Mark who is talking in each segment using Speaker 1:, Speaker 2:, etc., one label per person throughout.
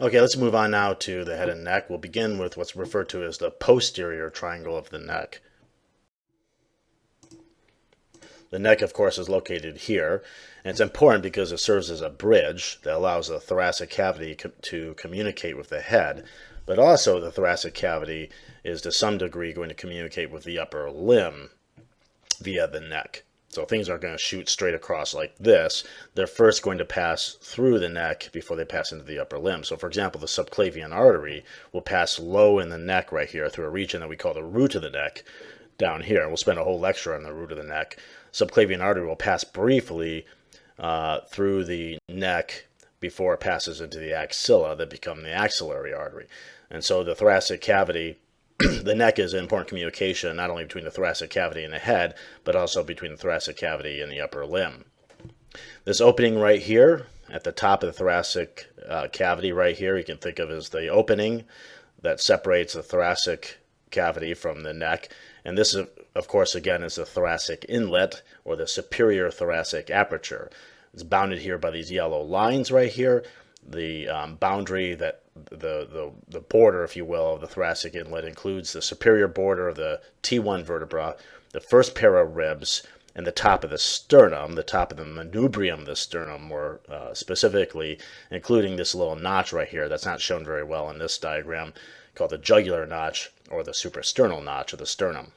Speaker 1: Okay, let's move on now to the head and neck. We'll begin with what's referred to as the posterior triangle of the neck. The neck, of course, is located here, and it's important because it serves as a bridge that allows the thoracic cavity to communicate with the head, but also the thoracic cavity is to some degree going to communicate with the upper limb via the neck. So things aren't going to shoot straight across like this. They're first going to pass through the neck before they pass into the upper limb. So for example, the subclavian artery will pass low in the neck right here through a region that we call the root of the neck down here. We'll spend a whole lecture on the root of the neck. Subclavian artery will pass briefly through the neck before it passes into the axilla that become the axillary artery. And so the thoracic cavity, the neck is an important communication not only between the thoracic cavity and the head, but also between the thoracic cavity and the upper limb. This opening right here at the top of the thoracic cavity right here, you can think of as the opening that separates the thoracic cavity from the neck. And this, of course, again, is the thoracic inlet or the superior thoracic aperture. It's bounded here by these yellow lines right here. The boundary that the border, if you will, of the thoracic inlet includes the superior border of the T1 vertebra, the first pair of ribs, and the top of the sternum, the top of the manubrium of the sternum more specifically, including this little notch right here that's not shown very well in this diagram, called the jugular notch or the suprasternal notch of the sternum.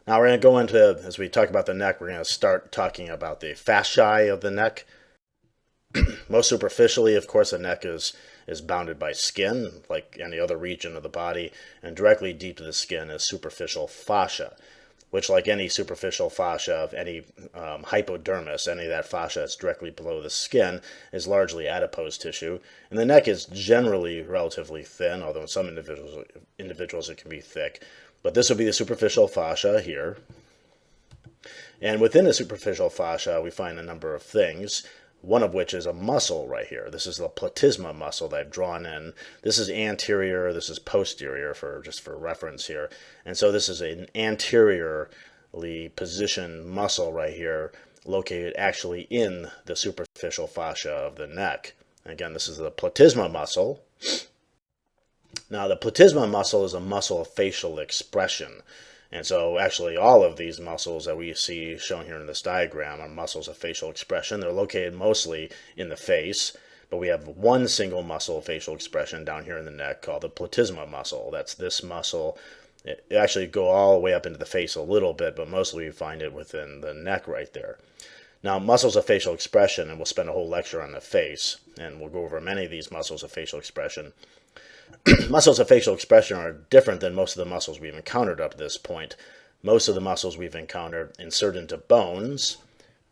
Speaker 1: Now we're going to go into, as we talk about the neck, we're going to start talking about the fasciae of the neck. Most superficially, of course, the neck is bounded by skin, like any other region of the body, and directly deep to the skin is superficial fascia, which, like any superficial fascia of any hypodermis, any of that fascia that's directly below the skin, is largely adipose tissue. And the neck is generally relatively thin, although in some individuals it can be thick. But this would be the superficial fascia here. And within the superficial fascia, we find a number of things, one of which is a muscle right here. This is the platysma muscle that I've drawn in. This is anterior, this is posterior, just for reference here. And so this is an anteriorly positioned muscle right here, located actually in the superficial fascia of the neck. Again, this is the platysma muscle. Now, the platysma muscle is a muscle of facial expression. And so actually all of these muscles that we see shown here in this diagram are muscles of facial expression. They're located mostly in the face, but we have one single muscle of facial expression down here in the neck called the platysma muscle. That's this muscle. It actually go all the way up into the face a little bit, but mostly we find it within the neck right there. Now, muscles of facial expression, and we'll spend a whole lecture on the face, and we'll go over many of these muscles of facial expression. Muscles of facial expression are different than most of the muscles we've encountered up to this point. Most of the muscles we've encountered insert into bones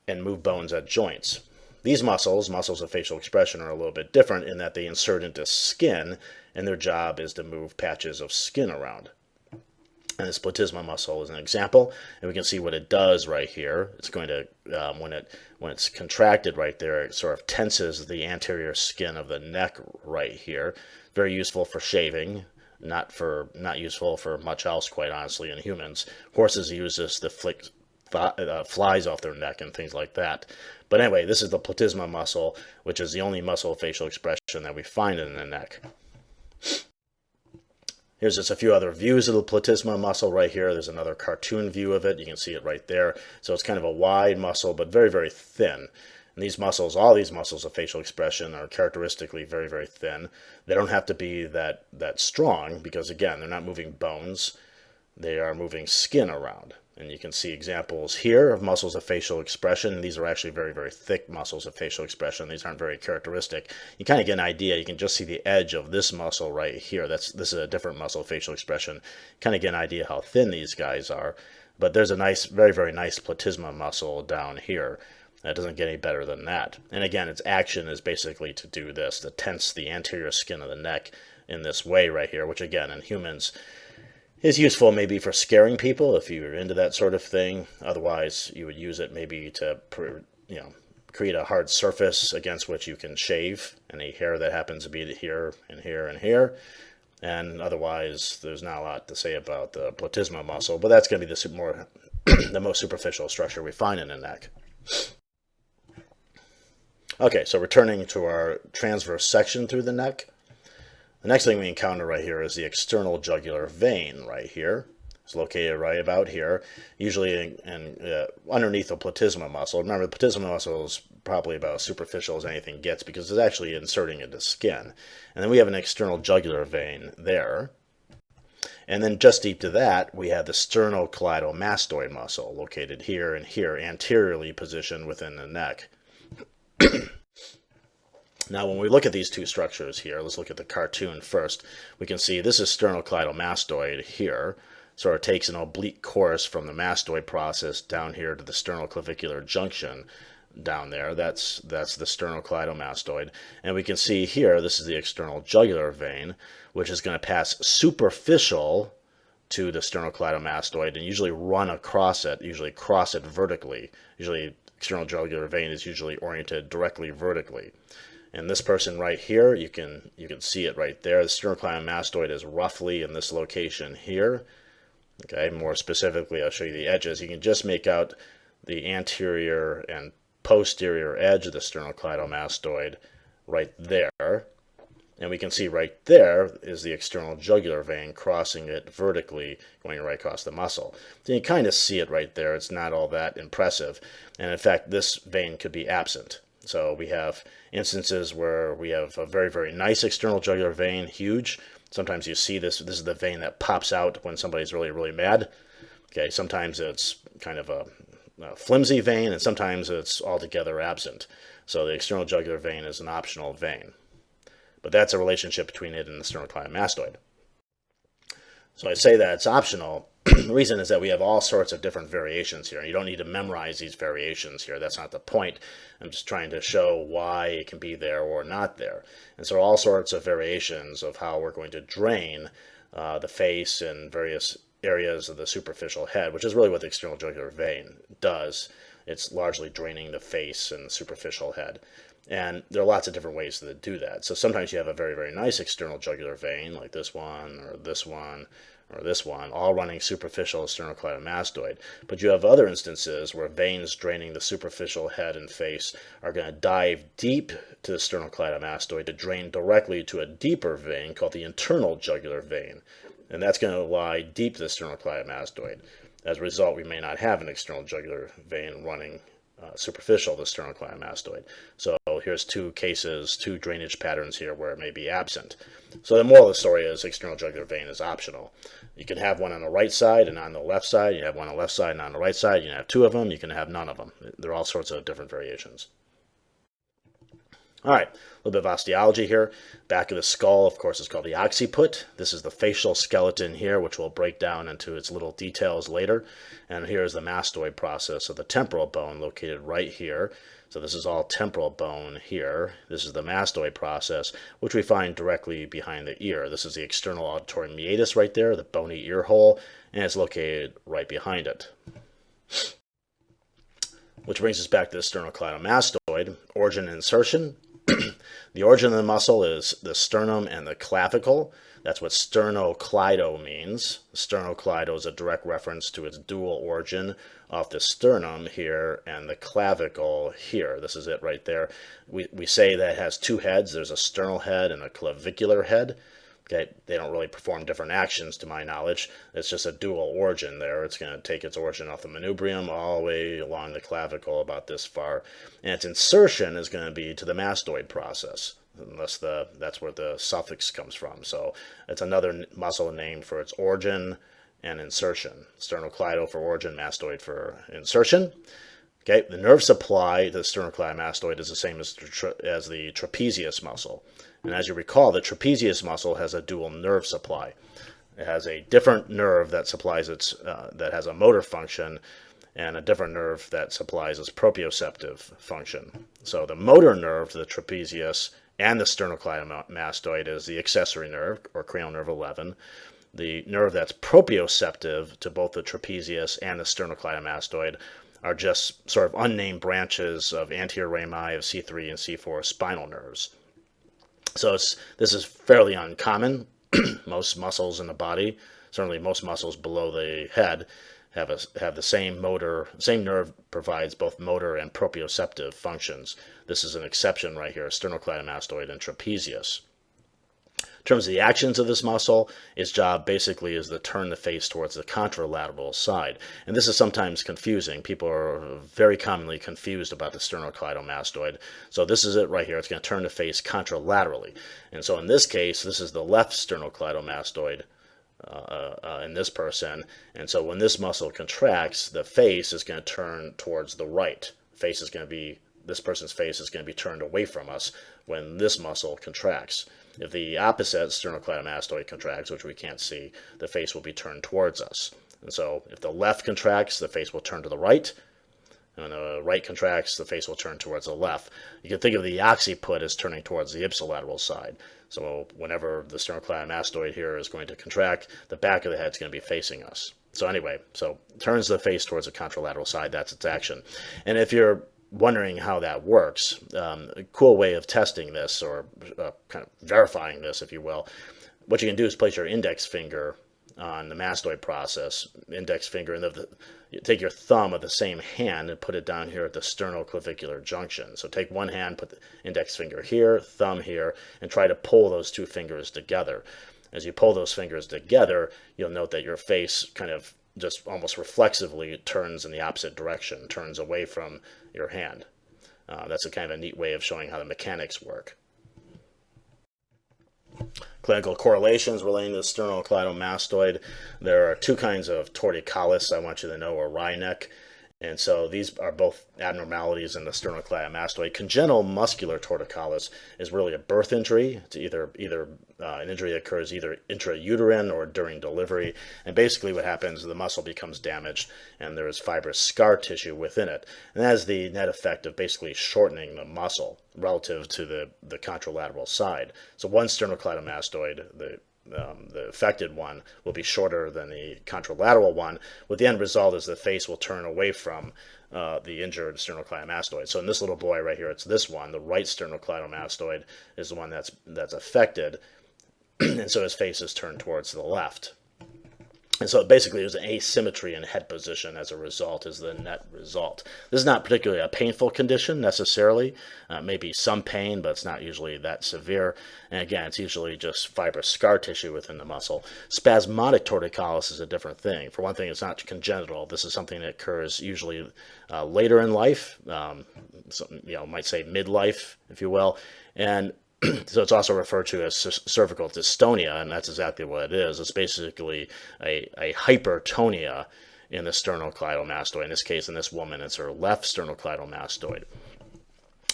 Speaker 1: and move bones at joints. These muscles of facial expression, are a little bit different in that they insert into skin, and their job is to move patches of skin around. And this platysma muscle is an example, and we can see what it does right here. It's going to, when it's contracted right there, it sort of tenses the anterior skin of the neck right here. Very useful for shaving, not useful for much else, quite honestly, in humans. Horses use this to flick flies off their neck and things like that. But anyway, this is the platysma muscle, which is the only muscle of facial expression that we find in the neck. Here's just a few other views of the platysma muscle right here. There's another cartoon view of it. You can see it right there. So it's kind of a wide muscle, but very, very thin. And these muscles, all these muscles of facial expression, are characteristically very, very thin. They don't have to be that strong because, again, they're not moving bones. They are moving skin around. And you can see examples here of muscles of facial expression. These are actually very, very thick muscles of facial expression. These aren't very characteristic. You kind of get an idea. You can just see the edge of this muscle right here. This is a different muscle of facial expression. Kind of get an idea how thin these guys are. But there's a nice, very, very nice platysma muscle down here. That doesn't get any better than that. And again, its action is basically to do this, to tense the anterior skin of the neck in this way right here, which again, in humans, is useful maybe for scaring people if you're into that sort of thing. Otherwise, you would use it maybe to create a hard surface against which you can shave any hair that happens to be here and here and here. And otherwise, there's not a lot to say about the platysma muscle, but that's going to be the most superficial structure we find in the neck. Okay, so returning to our transverse section through the neck, the next thing we encounter right here is the external jugular vein right here. It's located right about here, usually underneath the platysma muscle. Remember, the platysma muscle is probably about as superficial as anything gets because it's actually inserting into skin. And then we have an external jugular vein there. And then just deep to that, we have the sternocleidomastoid muscle located here and here, anteriorly positioned within the neck. Now, when we look at these two structures here, let's look at the cartoon first. We can see this is sternocleidomastoid here. Sort of takes an oblique course from the mastoid process down here to the sternoclavicular junction down there. That's the sternocleidomastoid. And we can see here, this is the external jugular vein, which is going to pass superficial to the sternocleidomastoid and usually run across it, usually cross it vertically. Usually, external jugular vein is usually oriented directly vertically. And this person right here, you can see it right there. The sternocleidomastoid is roughly in this location here. Okay, more specifically, I'll show you the edges. You can just make out the anterior and posterior edge of the sternocleidomastoid right there. And we can see right there is the external jugular vein crossing it vertically, going right across the muscle. So you kind of see it right there. It's not all that impressive. And in fact, this vein could be absent. So we have instances where we have a very, very nice external jugular vein, huge. Sometimes you see this. This is the vein that pops out when somebody's really, really mad. Okay, sometimes it's kind of a flimsy vein, and sometimes it's altogether absent. So the external jugular vein is an optional vein. But that's a relationship between it and the sternocleidomastoid. So I say that it's optional. The reason is that we have all sorts of different variations here. You don't need to memorize these variations here. That's not the point. I'm just trying to show why it can be there or not there. And so all sorts of variations of how we're going to drain the face and various areas of the superficial head, which is really what the external jugular vein does. It's largely draining the face and the superficial head. And there are lots of different ways to do that. So sometimes you have a very, very nice external jugular vein, like this one, or this one, or this one, all running superficial sternocleidomastoid. But you have other instances where veins draining the superficial head and face are going to dive deep to the sternocleidomastoid to drain directly to a deeper vein called the internal jugular vein. And that's going to lie deep to the sternocleidomastoid. As a result, we may not have an external jugular vein running superficial to the sternocleidomastoid. So here's two cases, two drainage patterns here where it may be absent. So the moral of the story is external jugular vein is optional. You can have one on the right side and on the left side. You have one on the left side and on the right side. You can have two of them. You can have none of them. There are all sorts of different variations. All right, a little bit of osteology here. Back of the skull, of course, is called the occiput. This is the facial skeleton here, which will break down into its little details later. And here's the mastoid process of the temporal bone located right here. So this is all temporal bone here. This is the mastoid process, which we find directly behind the ear. This is the external auditory meatus right there, the bony ear hole, and it's located right behind it. Which brings us back to the sternocleidomastoid, origin and insertion. The origin of the muscle is the sternum and the clavicle. That's what sternocleido means. Sternocleido is a direct reference to its dual origin of the sternum here and the clavicle here. This is it right there. We say that it has two heads. There's a sternal head and a clavicular head. Okay, they don't really perform different actions to my knowledge. It's just a dual origin there. It's going to take its origin off the manubrium all the way along the clavicle about this far. And its insertion is going to be to the mastoid process, unless that's where the suffix comes from. So it's another muscle named for its origin and insertion. Sternocleido for origin, mastoid for insertion. Okay, the nerve supply to the sternocleidomastoid is the same as the trapezius muscle. And as you recall, the trapezius muscle has a dual nerve supply. It has a different nerve that supplies that has a motor function, and a different nerve that supplies its proprioceptive function. So the motor nerve to the trapezius and the sternocleidomastoid is the accessory nerve, or cranial nerve 11. The nerve that's proprioceptive to both the trapezius and the sternocleidomastoid are just sort of unnamed branches of anterior rami of C3 and C4 spinal nerves. So this is fairly uncommon. Most muscles in the body, certainly most muscles below the head, have the same nerve provides both motor and proprioceptive functions. This is an exception right here, sternocleidomastoid and trapezius. In terms of the actions of this muscle, its job basically is to turn the face towards the contralateral side. And this is sometimes confusing. People are very commonly confused about the sternocleidomastoid. So this is it right here. It's going to turn the face contralaterally. And so in this case, this is the left sternocleidomastoid in this person. And so when this muscle contracts, the face is going to turn towards the right. This person's face is going to be turned away from us when this muscle contracts. If the opposite sternocleidomastoid contracts, which we can't see, the face will be turned towards us. And so if the left contracts, the face will turn to the right. And when the right contracts, the face will turn towards the left. You can think of the occiput as turning towards the ipsilateral side. So whenever the sternocleidomastoid here is going to contract, the back of the head is going to be facing us. So anyway, so turns the face towards the contralateral side. That's its action. And if you're wondering how that works, a cool way of testing this, or kind of verifying this, if you will, what you can do is place your index finger on the mastoid process, index finger, and you take your thumb of the same hand and put it down here at the sternoclavicular junction. So take one hand, put the index finger here, thumb here, and try to pull those two fingers together. As you pull those fingers together, you'll note that your face kind of just almost reflexively turns in the opposite direction, turns away from your hand. That's a kind of a neat way of showing how the mechanics work. Clinical correlations relating to the sternocleidomastoid. There are two kinds of torticollis I want you to know, or wry neck. And so these are both abnormalities in the sternocleidomastoid. Congenital muscular torticollis is really a birth injury. It's either an injury that occurs either intrauterine or during delivery. And basically what happens is the muscle becomes damaged and there is fibrous scar tissue within it. And that has the net effect of basically shortening the muscle relative to the contralateral side. So one sternocleidomastoid, the affected one, will be shorter than the contralateral one, with the end result is the face will turn away from the injured sternocleidomastoid. So in this little boy right here, it's this one, the right sternocleidomastoid is the one that's affected, and so his face is turned towards the left. And so basically there's an asymmetry in head position as a result, is the net result. This is not particularly a painful condition necessarily. Maybe some pain, but it's not usually that severe. And again, it's usually just fibrous scar tissue within the muscle. Spasmodic torticollis is a different thing. For one thing, it's not congenital. This is something that occurs usually later in life, might say midlife, if you will. And so it's also referred to as cervical dystonia, and that's exactly what it is. It's basically a hypertonia in the sternocleidomastoid. In this case, in this woman, it's her left sternocleidomastoid.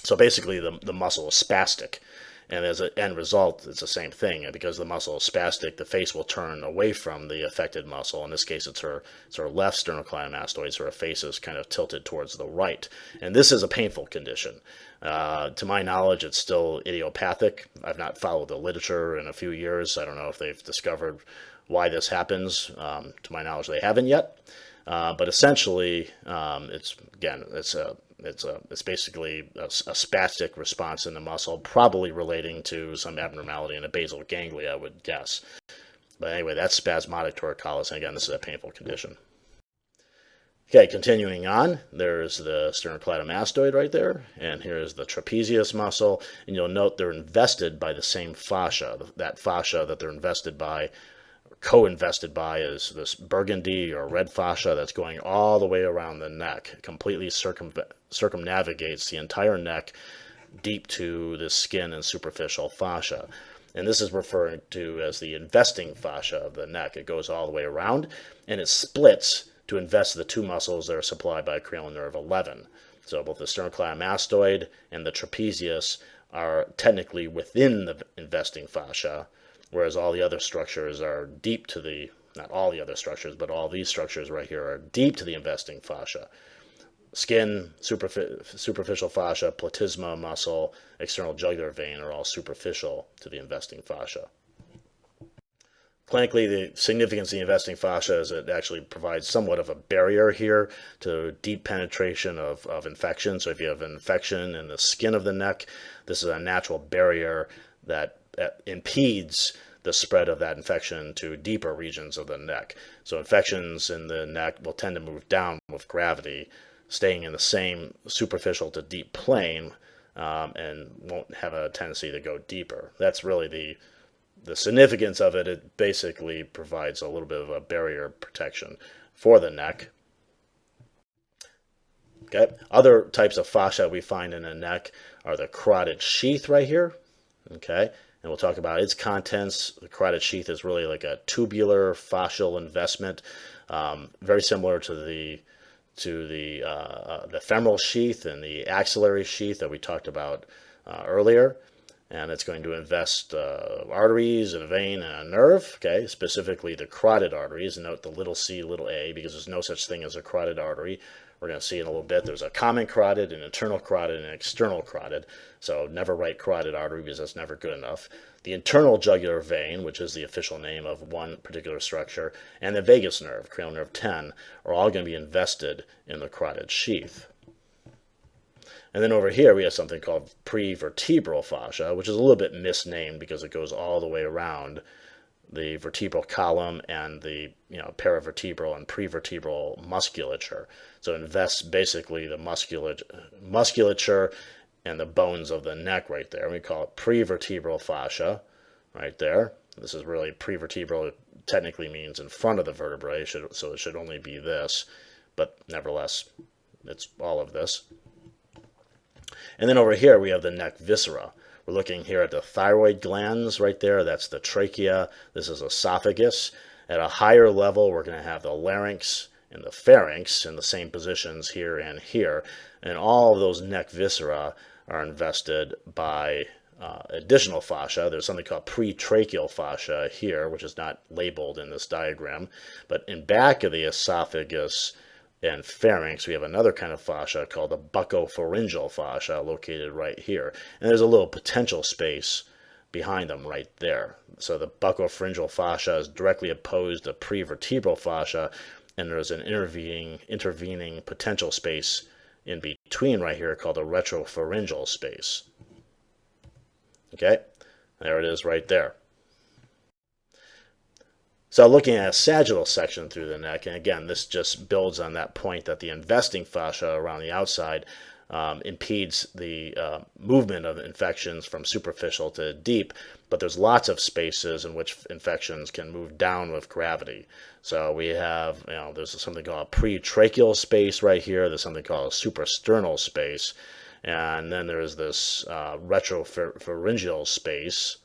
Speaker 1: So basically the muscle is spastic. And as an end result, it's the same thing. And because the muscle is spastic, the face will turn away from the affected muscle. In this case, it's her left sternocleidomastoid, so her face is kind of tilted towards the right. And this is a painful condition. To my knowledge, it's still idiopathic. I've not followed the literature in a few years. I don't know if they've discovered why this happens. To my knowledge, they haven't yet. But essentially, it's basically a spastic response in the muscle, probably relating to some abnormality in the basal ganglia, I would guess. But anyway, that's spasmodic torticollis, and again, this is a painful condition. Okay, continuing on, there's the sternocleidomastoid right there, and here's the trapezius muscle, and you'll note they're invested by the same fascia. That fascia that they're invested by, co-invested by, is this burgundy or red fascia that's going all the way around the neck. It completely circumnavigates the entire neck deep to the skin and superficial fascia. And this is referred to as the investing fascia of the neck. It goes all the way around, and it splits to invest the two muscles that are supplied by cranial nerve 11. So both the sternocleidomastoid and the trapezius are technically within the investing fascia, whereas all the other structures are deep to the, not all the other structures, but all these structures right here are deep to the investing fascia. Skin, superficial fascia, platysma muscle, external jugular vein are all superficial to the investing fascia. Clinically, the significance of the investing fascia is it actually provides somewhat of a barrier here to deep penetration of infection. So if you have an infection in the skin of the neck, this is a natural barrier that impedes the spread of that infection to deeper regions of the neck. So infections in the neck will tend to move down with gravity, staying in the same superficial to deep plane, and won't have a tendency to go deeper. That's really the significance of it. It basically provides a little bit of a barrier protection for the neck. Okay. Other types of fascia we find in the neck are the carotid sheath right here. Okay. And we'll talk about its contents. The carotid sheath is really like a tubular fascial investment, very similar to the femoral sheath and the axillary sheath that we talked about earlier. And it's going to invest arteries and a vein and a nerve, okay, specifically the carotid arteries. Note the little c, little a, because there's no such thing as a carotid artery. We're going to see in a little bit there's a common carotid, an internal carotid, and an external carotid. So never write carotid artery because that's never good enough. The internal jugular vein, which is the official name of one particular structure, and the vagus nerve, cranial nerve 10, are all going to be invested in the carotid sheath. And then over here we have something called prevertebral fascia, which is a little bit misnamed because it goes all the way around the vertebral column and the paravertebral and prevertebral musculature. So it invests basically the musculature and the bones of the neck right there. We call it prevertebral fascia right there. This is really prevertebral. It technically means in front of the vertebrae, so it should only be this, but nevertheless, it's all of this. And then over here we have the neck viscera. We're looking here at the thyroid glands right there. That's the trachea. This is esophagus. At a higher level, we're going to have the larynx and the pharynx in the same positions here and here. And all of those neck viscera are invested by additional fascia. There's something called pretracheal fascia here, which is not labeled in this diagram. But in back of the esophagus and pharynx, we have another kind of fascia called the buccopharyngeal fascia located right here. And there's a little potential space behind them right there. So the buccopharyngeal fascia is directly opposed to prevertebral fascia, and there's an intervening potential space in between right here called the retropharyngeal space. Okay, there it is right there. So looking at a sagittal section through the neck, and again, this just builds on that point that the investing fascia around the outside impedes the movement of infections from superficial to deep, but there's lots of spaces in which infections can move down with gravity. So we have, there's something called a pretracheal space right here. There's something called a suprasternal space, and then there's this retropharyngeal space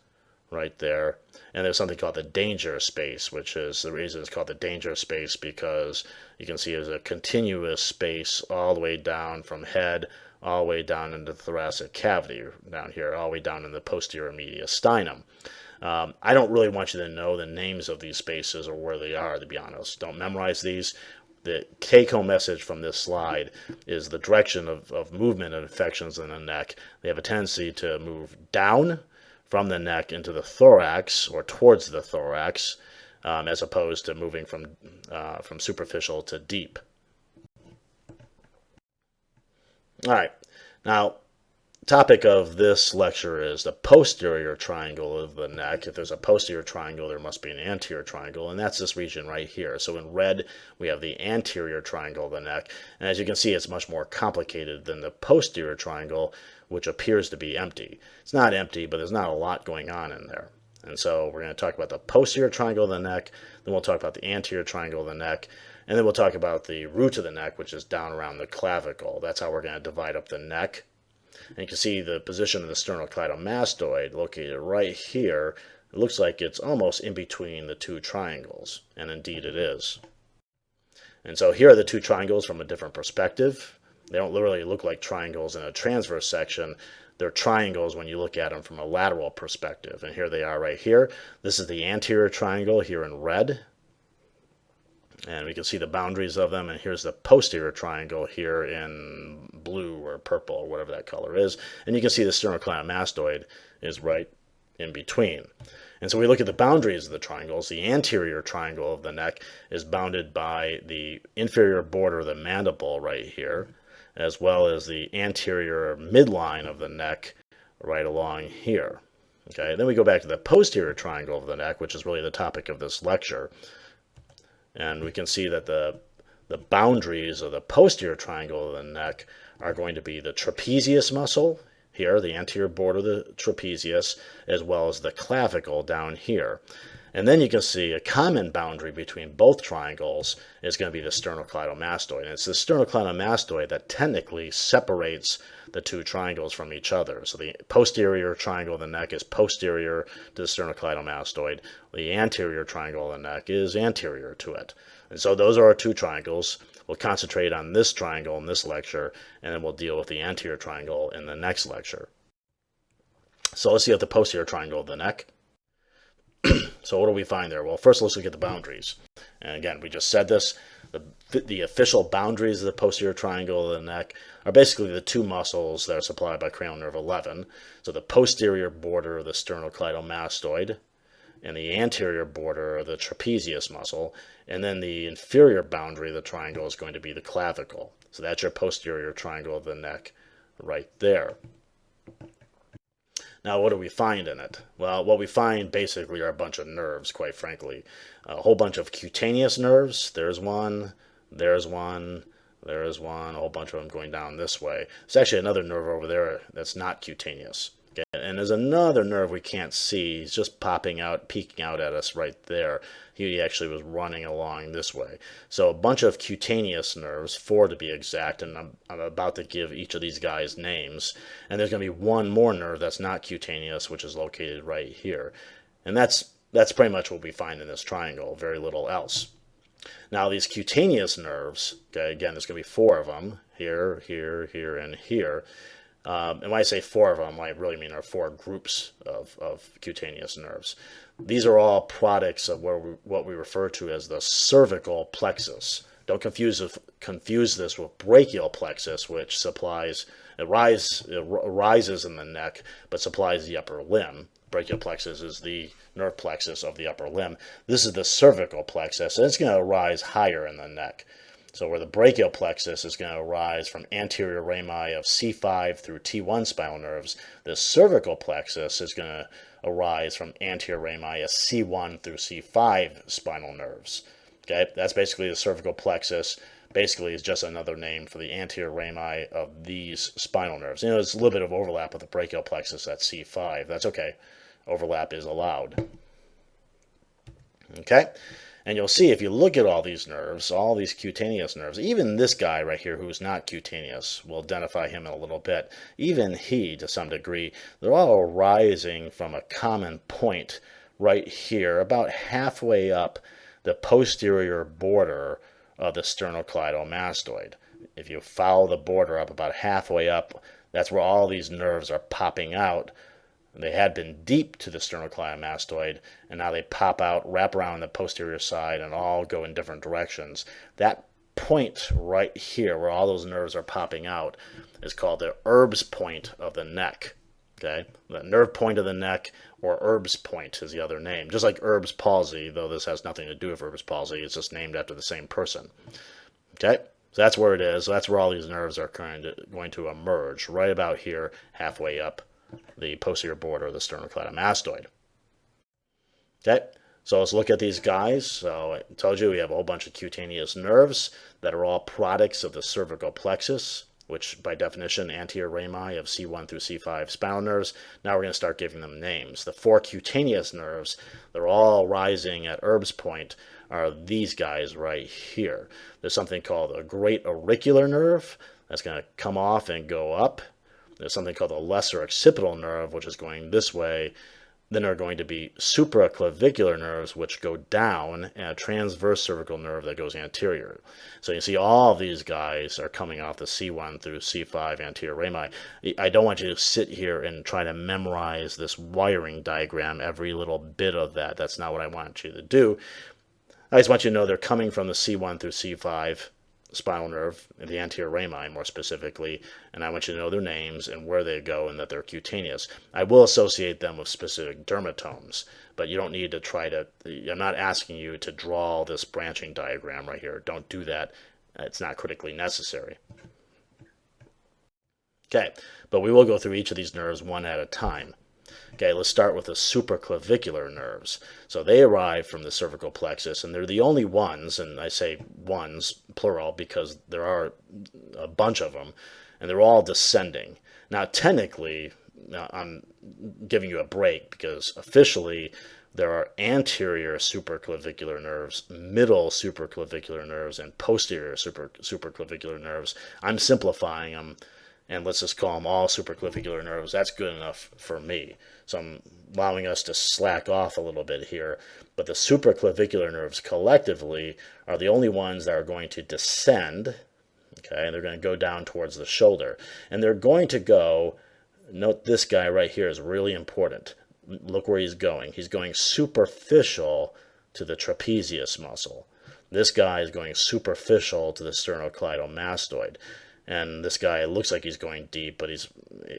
Speaker 1: right there. And there's something called the danger space, which is the reason it's called the danger space because you can see there's a continuous space all the way down from head, all the way down into the thoracic cavity down here, all the way down in the posterior mediastinum. I don't really want you to know the names of these spaces or where they are, to be honest. Don't memorize these. The take-home message from this slide is the direction of movement of infections in the neck. They have a tendency to move down from the neck into the thorax or towards the thorax, as opposed to moving from superficial to deep. All right, now topic of this lecture is the posterior triangle of the neck. If there's a posterior triangle, there must be an anterior triangle, and that's this region right here. So in red, we have the anterior triangle of the neck, and as you can see, it's much more complicated than the posterior triangle, which appears to be empty. It's not empty, but there's not a lot going on in there. And so we're going to talk about the posterior triangle of the neck, then we'll talk about the anterior triangle of the neck, and then we'll talk about the root of the neck, which is down around the clavicle. That's how we're going to divide up the neck. And you can see the position of the sternocleidomastoid located right here. It looks like it's almost in between the two triangles, and indeed it is. And so here are the two triangles from a different perspective. They don't literally look like triangles in a transverse section. They're triangles when you look at them from a lateral perspective. And here they are right here. This is the anterior triangle here in red. And we can see the boundaries of them. And here's the posterior triangle here in blue or purple or whatever that color is. And you can see the sternocleidomastoid is right in between. And so we look at the boundaries of the triangles. The anterior triangle of the neck is bounded by the inferior border of the mandible right here, as well as the anterior midline of the neck right along here. Okay, then we go back to the posterior triangle of the neck, which is really the topic of this lecture. And we can see that the boundaries of the posterior triangle of the neck are going to be the trapezius muscle here, the anterior border of the trapezius, as well as the clavicle down here. And then you can see a common boundary between both triangles is going to be the sternocleidomastoid. And it's the sternocleidomastoid that technically separates the two triangles from each other. So the posterior triangle of the neck is posterior to the sternocleidomastoid. The anterior triangle of the neck is anterior to it. And so those are our two triangles. We'll concentrate on this triangle in this lecture, and then we'll deal with the anterior triangle in the next lecture. So let's see at the posterior triangle of the neck. So what do we find there? Well, first let's look at the boundaries. And again, we just said this. The official boundaries of the posterior triangle of the neck are basically the two muscles that are supplied by cranial nerve 11. So the posterior border of the sternocleidomastoid and the anterior border of the trapezius muscle. And then the inferior boundary of the triangle is going to be the clavicle. So that's your posterior triangle of the neck right there. Now, what do we find in it? Well, what we find basically are a bunch of nerves, quite frankly. A whole bunch of cutaneous nerves. There's one, there's one, there's one, a whole bunch of them going down this way. There's actually another nerve over there that's not cutaneous. Okay? And there's another nerve we can't see. He's just popping out, peeking out at us right there. He actually was running along this way. So a bunch of cutaneous nerves, 4 to be exact, and I'm about to give each of these guys names. And there's going to be one more nerve that's not cutaneous, which is located right here. And that's pretty much what we find in this triangle, very little else. Now these cutaneous nerves, okay, again, there's going to be 4 of them, here, here, here, and here. And when I say 4 of them, I really mean there are 4 groups of cutaneous nerves. These are all products of what we refer to as the cervical plexus. Don't confuse this with brachial plexus, which rises in the neck but supplies the upper limb. Brachial plexus is the nerve plexus of the upper limb. This is the cervical plexus, and it's going to rise higher in the neck. So where the brachial plexus is going to arise from anterior rami of C5 through T1 spinal nerves, the cervical plexus is going to arise from anterior rami of C1 through C5 spinal nerves. Okay, that's basically the cervical plexus. Basically, is just another name for the anterior rami of these spinal nerves. There's a little bit of overlap with the brachial plexus at C5. That's okay. Overlap is allowed. Okay? And you'll see if you look at all these nerves, all these cutaneous nerves, even this guy right here who's not cutaneous, we'll identify him in a little bit, even he, to some degree, they're all arising from a common point right here, about halfway up the posterior border of the sternocleidomastoid. If you follow the border up about halfway up, that's where all these nerves are popping out. They had been deep to the sternocleidomastoid, and now they pop out, wrap around the posterior side, and all go in different directions. That point right here, where all those nerves are popping out, is called the Erb's point of the neck. Okay, the nerve point of the neck, or Erb's point is the other name. Just like Erb's palsy, though this has nothing to do with Erb's palsy, it's just named after the same person. Okay, so that's where it is. So that's where all these nerves are going to emerge, right about here, halfway up the posterior border of the sternocleidomastoid. Okay, so let's look at these guys. So I told you we have a whole bunch of cutaneous nerves that are all products of the cervical plexus, which by definition, anterior rami of C1 through C5 spinal nerves. Now we're going to start giving them names. The 4 cutaneous nerves, they're all rising at Erb's point, are these guys right here. There's something called a great auricular nerve that's going to come off and go up. There's something called the lesser occipital nerve, which is going this way. Then there are going to be supraclavicular nerves, which go down, and a transverse cervical nerve that goes anterior. So you see all of these guys are coming off the C1 through C5 anterior rami. I don't want you to sit here and try to memorize this wiring diagram, every little bit of that. That's not what I want you to do. I just want you to know they're coming from the C1 through C5 spinal nerve, the anterior rami more specifically, and I want you to know their names and where they go and that they're cutaneous. I will associate them with specific dermatomes, but you don't need to I'm not asking you to draw this branching diagram right here. Don't do that. It's not critically necessary. Okay, but we will go through each of these nerves one at a time. Okay, let's start with the supraclavicular nerves. So they arrive from the cervical plexus, and they're the only ones, and I say ones, plural, because there are a bunch of them, and they're all descending. Now, technically, I'm giving you a break because officially there are anterior supraclavicular nerves, middle supraclavicular nerves, and posterior supraclavicular nerves. I'm simplifying them, and let's just call them all supraclavicular nerves. That's good enough for me. So I'm allowing us to slack off a little bit here. But the supraclavicular nerves collectively are the only ones that are going to descend, okay, and they're going to go down towards the shoulder. And they're going to go, note this guy right here is really important. Look where he's going. He's going superficial to the trapezius muscle. This guy is going superficial to the sternocleidomastoid. And this guy looks like he's going deep, but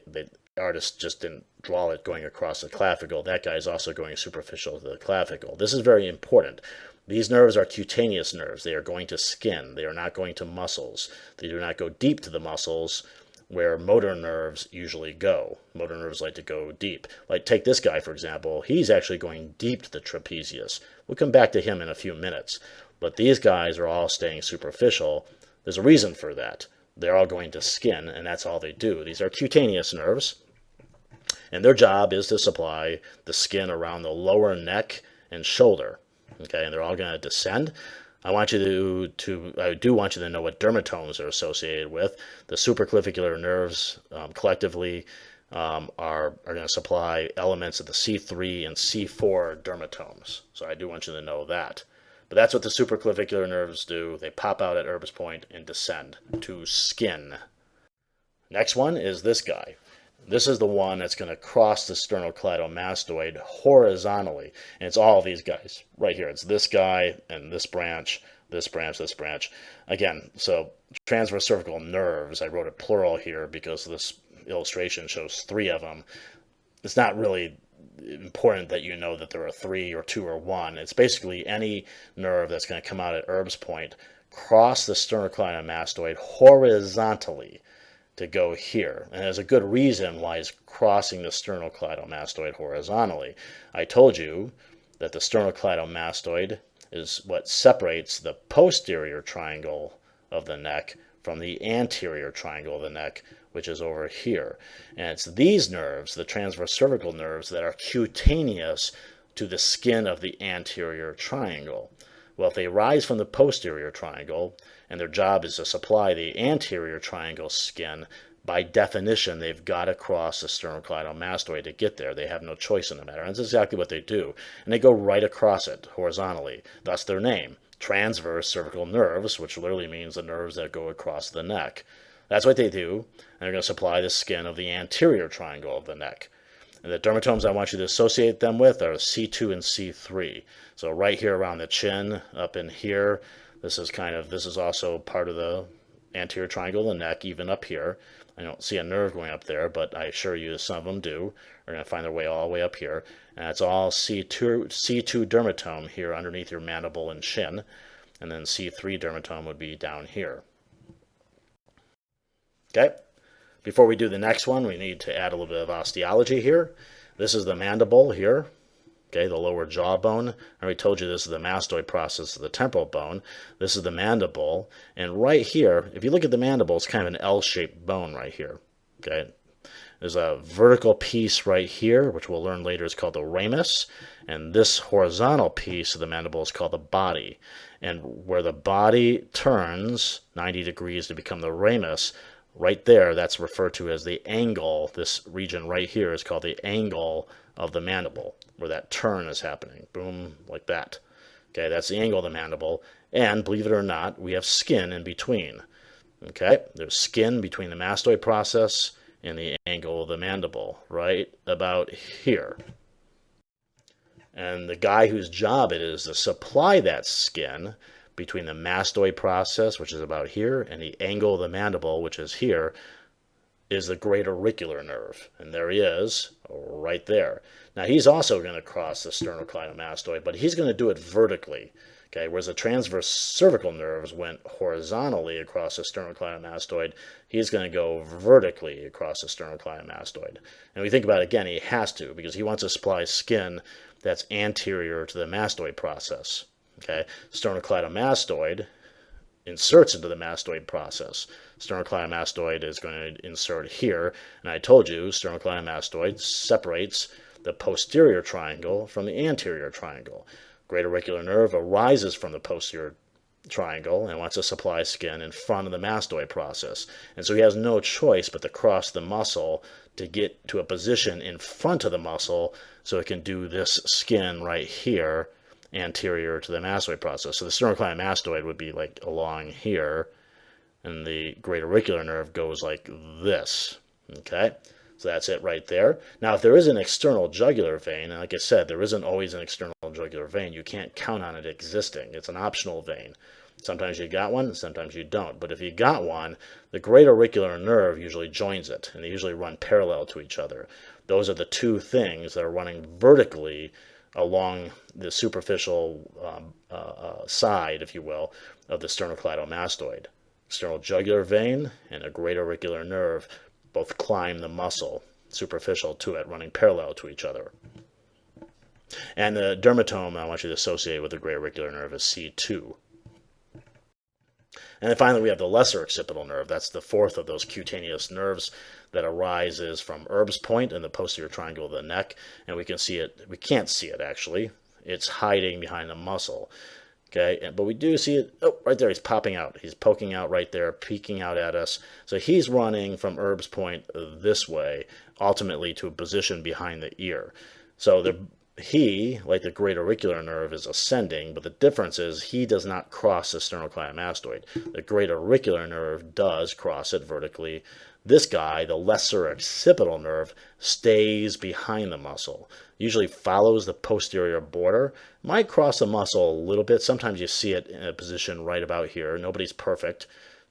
Speaker 1: the artist just didn't draw it going across the clavicle. That guy is also going superficial to the clavicle. This is very important. These nerves are cutaneous nerves. They are going to skin. They are not going to muscles. They do not go deep to the muscles, where motor nerves usually go. Motor nerves like to go deep. Like take this guy, for example. He's actually going deep to the trapezius. We'll come back to him in a few minutes. But these guys are all staying superficial. There's a reason for that. They're all going to skin, and that's all they do. These are cutaneous nerves, and their job is to supply the skin around the lower neck and shoulder. Okay, and they're all going to descend. I do want you to know what dermatomes are associated with. The supraclavicular nerves collectively are going to supply elements of the C3 and C4 dermatomes. So I do want you to know that. But that's what the supraclavicular nerves do. They pop out at Erb's point and descend to skin. Next one is this guy. This is the one that's going to cross the sternocleidomastoid horizontally. And it's all of these guys right here. It's this guy and this branch, this branch, this branch. Again, so transverse cervical nerves, I wrote it plural here because this illustration shows 3 of them. It's not really important that you know that there are 3 or 2 or 1. It's basically any nerve that's going to come out at Erb's point, cross the sternocleidomastoid horizontally to go here. And there's a good reason why it's crossing the sternocleidomastoid horizontally. I told you that the sternocleidomastoid is what separates the posterior triangle of the neck from the anterior triangle of the neck, which is over here. And it's these nerves, the transverse cervical nerves, that are cutaneous to the skin of the anterior triangle. Well, if they rise from the posterior triangle, and their job is to supply the anterior triangle skin, by definition, they've got to cross the sternocleidomastoid to get there. They have no choice in the matter. And that's exactly what they do. And they go right across it horizontally. Thus their name, transverse cervical nerves, which literally means the nerves that go across the neck. That's what they do. And they're going to supply the skin of the anterior triangle of the neck. And the dermatomes I want you to associate them with are C2 and C3. So right here around the chin, up in here, this is also part of the anterior triangle of the neck, even up here. I don't see a nerve going up there, but I assure you some of them do. They're going to find their way all the way up here. And it's all C2 dermatome here underneath your mandible and chin. And then C3 dermatome would be down here. Okay? Before we do the next one, we need to add a little bit of osteology here. This is the mandible here. Okay, the lower jawbone. I already told you this is the mastoid process of the temporal bone. This is the mandible. And right here, if you look at the mandible, it's kind of an L-shaped bone right here. Okay, there's a vertical piece right here, which we'll learn later is called the ramus. And this horizontal piece of the mandible is called the body. And where the body turns 90 degrees to become the ramus, right there, that's referred to as the angle. This region right here is called the angle of the mandible, where that turn is happening. Boom, like that. Okay, that's the angle of the mandible. And believe it or not, we have skin in between. Okay, there's skin between the mastoid process and the angle of the mandible, right about here. And the guy whose job it is to supply that skin between the mastoid process, which is about here, and the angle of the mandible, which is here, is the great auricular nerve. And there he is, right there. Now he's also going to cross the sternocleidomastoid, but he's going to do it vertically. Okay, whereas the transverse cervical nerves went horizontally across the sternocleidomastoid, he's going to go vertically across the sternocleidomastoid. And we think about it again, he has to, because he wants to supply skin that's anterior to the mastoid process. Okay, sternocleidomastoid inserts into the mastoid process. Sternocleidomastoid is going to insert here, and I told you sternocleidomastoid separates the posterior triangle from the anterior triangle. Great auricular nerve arises from the posterior triangle and wants to supply skin in front of the mastoid process. And so he has no choice but to cross the muscle to get to a position in front of the muscle so it can do this skin right here anterior to the mastoid process. So the sternocleidomastoid would be like along here, and the great auricular nerve goes like this. Okay? So that's it right there. Now, if there is an external jugular vein, and like I said, there isn't always an external jugular vein. You can't count on it existing. It's an optional vein. Sometimes you got one, sometimes you don't. But if you got one, the great auricular nerve usually joins it, and they usually run parallel to each other. Those are the two things that are running vertically along the superficial side, if you will, of the sternocleidomastoid. External jugular vein and a great auricular nerve both climb the muscle superficial to it, running parallel to each other. And the dermatome I want you to associate with the great auricular nerve is C2. And then finally we have the lesser occipital nerve. That's the fourth of those cutaneous nerves that arises from Erb's point in the posterior triangle of the neck. And we can see it, we can't see it actually. It's hiding behind the muscle. Okay, but we do see it, oh, right there, he's popping out. He's poking out right there, peeking out at us. So he's running from Erb's point this way, ultimately to a position behind the ear. So he, like the great auricular nerve, is ascending, but the difference is he does not cross the sternocleidomastoid. The great auricular nerve does cross it vertically. This guy, the lesser occipital nerve, stays behind the muscle. Usually follows the posterior border. Might cross the muscle a little bit. Sometimes you see it in a position right about here. Nobody's perfect.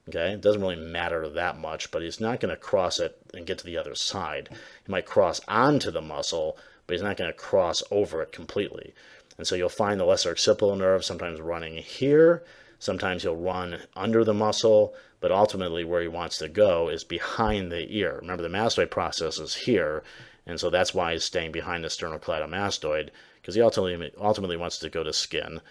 Speaker 1: Okay, it doesn't really matter that much, but he's not going to cross it and get to the other side. He might cross onto the muscle, but he's not going to cross over it completely. And so you'll find the lesser occipital nerve sometimes running here. Sometimes he'll run under the muscle, but ultimately where he wants to go is behind the ear. Remember, the mastoid process is here, and so that's why he's staying behind the sternocleidomastoid, because he ultimately wants to go to skin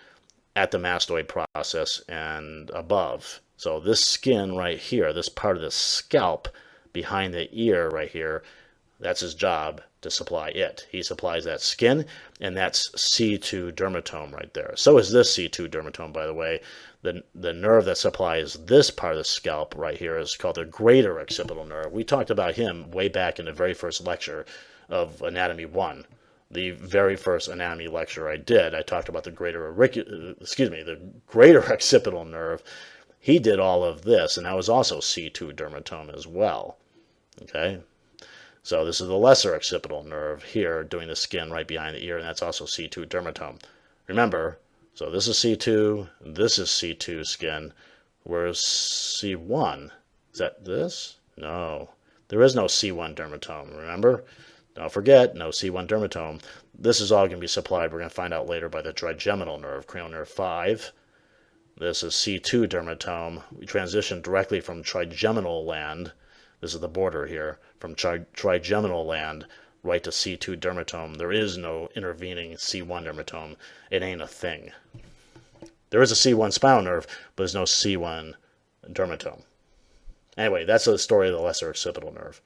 Speaker 1: at the mastoid process and above. So this skin right here, this part of the scalp behind the ear right here, that's his job to supply it. He supplies that skin, and that's C2 dermatome right there. So is this C2 dermatome, by the way. The nerve that supplies this part of the scalp right here is called the greater occipital nerve. We talked about him way back in the very first lecture of Anatomy 1. The very first anatomy lecture I did, I talked about the greater occipital nerve. He did all of this, and that was also C2 dermatome as well. Okay? So this is the lesser occipital nerve here doing the skin right behind the ear, and that's also C2 dermatome. Remember, so this is C2, this is C2 skin. Where's C1? Is that this? No. There is no C1 dermatome, remember? Don't forget, no C1 dermatome. This is all going to be supplied, we're going to find out later, by the trigeminal nerve, cranial nerve 5. This is C2 dermatome. We transition directly from trigeminal land. This is the border here, from trigeminal land right to C2 dermatome. There is no intervening C1 dermatome. It ain't a thing. There is a C1 spinal nerve, but there's no C1 dermatome. Anyway, that's the story of the lesser occipital nerve.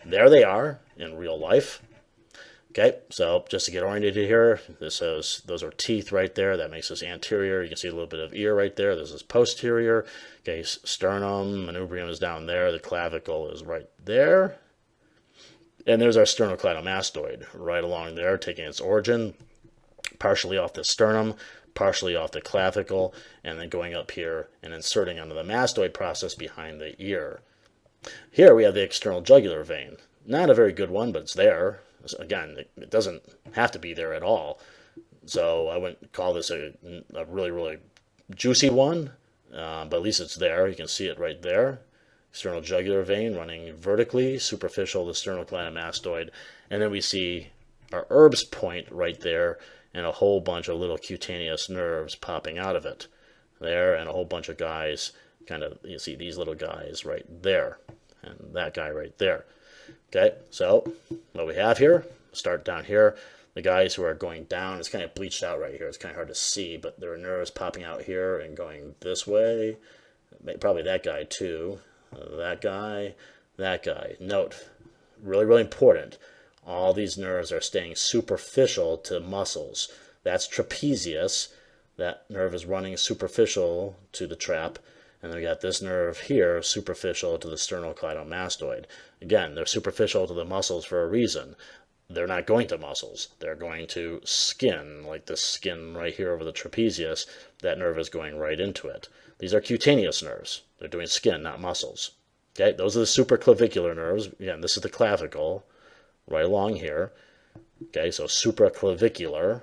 Speaker 1: There they are in real life. Okay, so just to get oriented here, those are teeth right there. That makes this anterior. You can see a little bit of ear right there. This is posterior. Okay, sternum, manubrium is down there. The clavicle is right there. And there's our sternocleidomastoid right along there, taking its origin partially off the sternum, partially off the clavicle, and then going up here and inserting onto the mastoid process behind the ear. Here we have the external jugular vein. Not a very good one, but it's there. Again, it doesn't have to be there at all. So I wouldn't call this a really, really juicy one, but at least it's there. You can see it right there. External jugular vein running vertically, superficial to sternocleidomastoid. And then we see our Erb's point right there, and a whole bunch of little cutaneous nerves popping out of it there, and a whole bunch of guys kind of, you see these little guys right there, and that guy right there. Okay, so what we have here, start down here, the guys who are going down, it's kind of bleached out right here, it's kind of hard to see, but there are nerves popping out here and going this way, probably that guy too, that guy, that guy. Note, really, really important, all these nerves are staying superficial to muscles. That's trapezius. That nerve is running superficial to the trap. And then we got this nerve here, superficial to the sternocleidomastoid. Again, they're superficial to the muscles for a reason. They're not going to muscles. They're going to skin, like this skin right here over the trapezius. That nerve is going right into it. These are cutaneous nerves. They're doing skin, not muscles. Okay, those are the supraclavicular nerves. Again, this is the clavicle, right along here. Okay, so supraclavicular.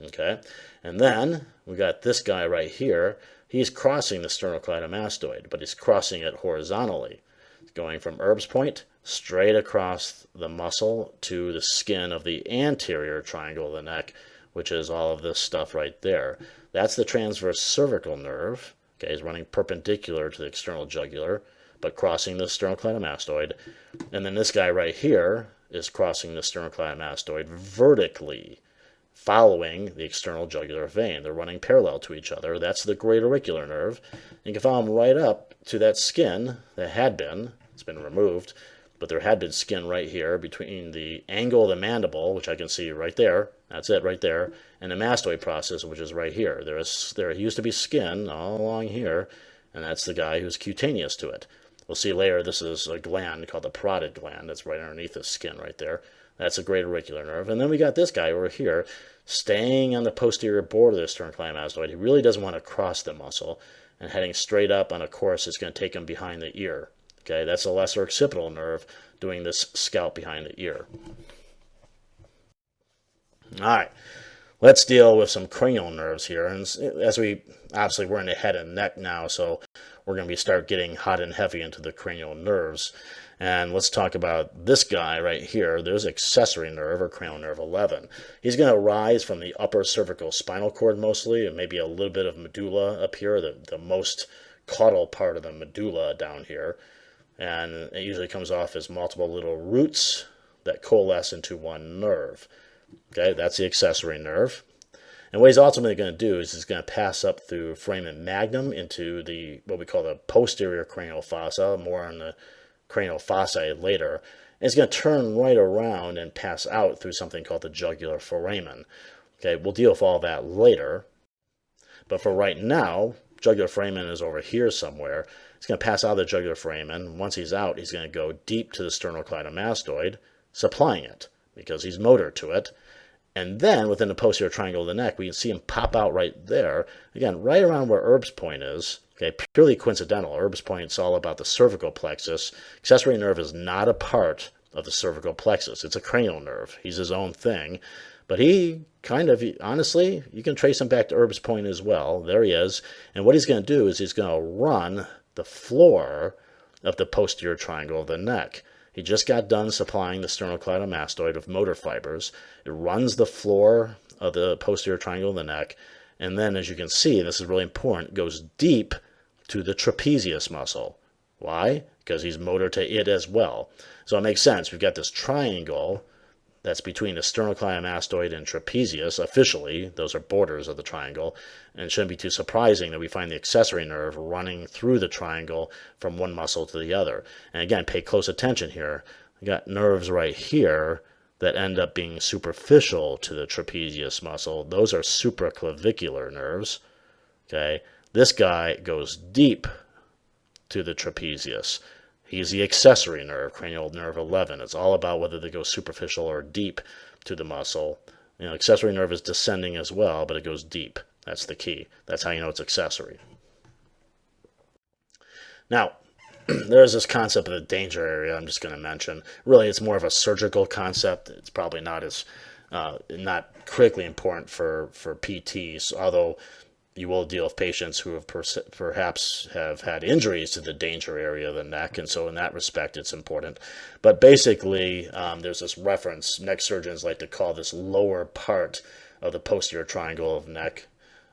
Speaker 1: Okay, and then we got this guy right here. He's crossing the sternocleidomastoid, but he's crossing it horizontally. It's going from Erb's point straight across the muscle to the skin of the anterior triangle of the neck, which is all of this stuff right there. That's the transverse cervical nerve. Okay, he's running perpendicular to the external jugular, but crossing the sternocleidomastoid. And then this guy right here is crossing the sternocleidomastoid vertically, following the external jugular vein. They're running parallel to each other. That's the great auricular nerve. You can follow them right up to that skin that had been, it's been removed, but there had been skin right here between the angle of the mandible, which I can see right there, that's it right there, and the mastoid process, which is right here. There used to be skin all along here, and that's the guy who's cutaneous to it. We'll see later this is a gland called the parotid gland that's right underneath the skin right there. That's a great auricular nerve. And then we got this guy over here staying on the posterior border of the sternocleidomastoid. He really doesn't want to cross the muscle, and heading straight up on a course that's going to take him behind the ear. Okay, that's the lesser occipital nerve doing this scalp behind the ear. All right, let's deal with some cranial nerves here. And as obviously we're in the head and neck now, so we're going to start getting hot and heavy into the cranial nerves. And let's talk about this guy right here. There's accessory nerve, or cranial nerve 11. He's going to rise from the upper cervical spinal cord mostly, and maybe a little bit of medulla up here, the most caudal part of the medulla down here. And it usually comes off as multiple little roots that coalesce into one nerve. Okay, that's the accessory nerve. And what he's ultimately going to do is he's going to pass up through foramen magnum into what we call the posterior cranial fossa, more on the cranial fossae later. And it's going to turn right around and pass out through something called the jugular foramen. Okay, we'll deal with all that later. But for right now, jugular foramen is over here somewhere. He's going to pass out of the jugular foramen. Once he's out, he's going to go deep to the sternocleidomastoid, supplying it, because he's motor to it. And then within the posterior triangle of the neck, we can see him pop out right there. Again, right around where Erb's point is. Okay, purely coincidental. Erb's point is all about the cervical plexus. Accessory nerve is not a part of the cervical plexus. It's a cranial nerve. He's his own thing. But he kind of, honestly, you can trace him back to Erb's point as well. There he is. And what he's going to do is he's going to run the floor of the posterior triangle of the neck. He just got done supplying the sternocleidomastoid with motor fibers. It runs the floor of the posterior triangle of the neck. And then, as you can see, this is really important, goes deep to the trapezius muscle. Why? Because he's motor to it as well. So it makes sense. We've got this triangle that's between the sternocleidomastoid and trapezius. Officially, those are borders of the triangle. And it shouldn't be too surprising that we find the accessory nerve running through the triangle from one muscle to the other. And again, pay close attention here. We got nerves right here that end up being superficial to the trapezius muscle. Those are supraclavicular nerves. Okay, this guy goes deep to the trapezius. He's the accessory nerve, cranial nerve 11. It's all about whether they go superficial or deep to the muscle. You know, accessory nerve is descending as well, but it goes deep. That's the key. That's how you know it's accessory. Now, there's this concept of the danger area I'm just going to mention. Really, it's more of a surgical concept. It's probably not as not critically important for PTs, although you will deal with patients who have perhaps have had injuries to the danger area of the neck, and so in that respect it's important. But basically, there's this reference, neck surgeons like to call this lower part of the posterior triangle of the neck,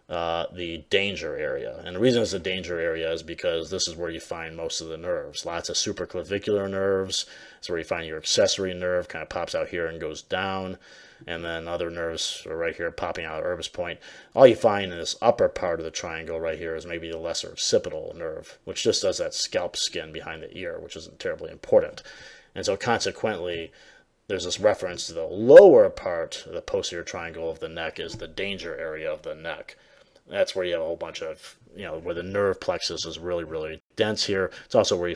Speaker 1: the danger area. And the reason it's a danger area is because this is where you find most of the nerves. Lots of supraclavicular nerves. It's where you find your accessory nerve, kind of pops out here and goes down. And then other nerves are right here popping out of Urbis point. All you find in this upper part of the triangle right here is maybe the lesser occipital nerve, which just does that scalp skin behind the ear, which isn't terribly important. And so consequently, there's this reference to the lower part of the posterior triangle of the neck is the danger area of the neck. That's where you have a whole bunch of, where the nerve plexus is really, really dense here. It's also where you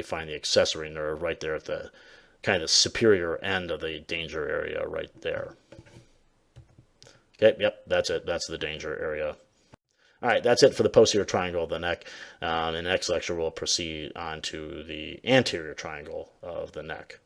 Speaker 1: find the accessory nerve right there at the kind of the superior end of the danger area right there. Okay, yep, that's it. That's the danger area. All right, that's it for the posterior triangle of the neck. In the next lecture, we'll proceed on to the anterior triangle of the neck.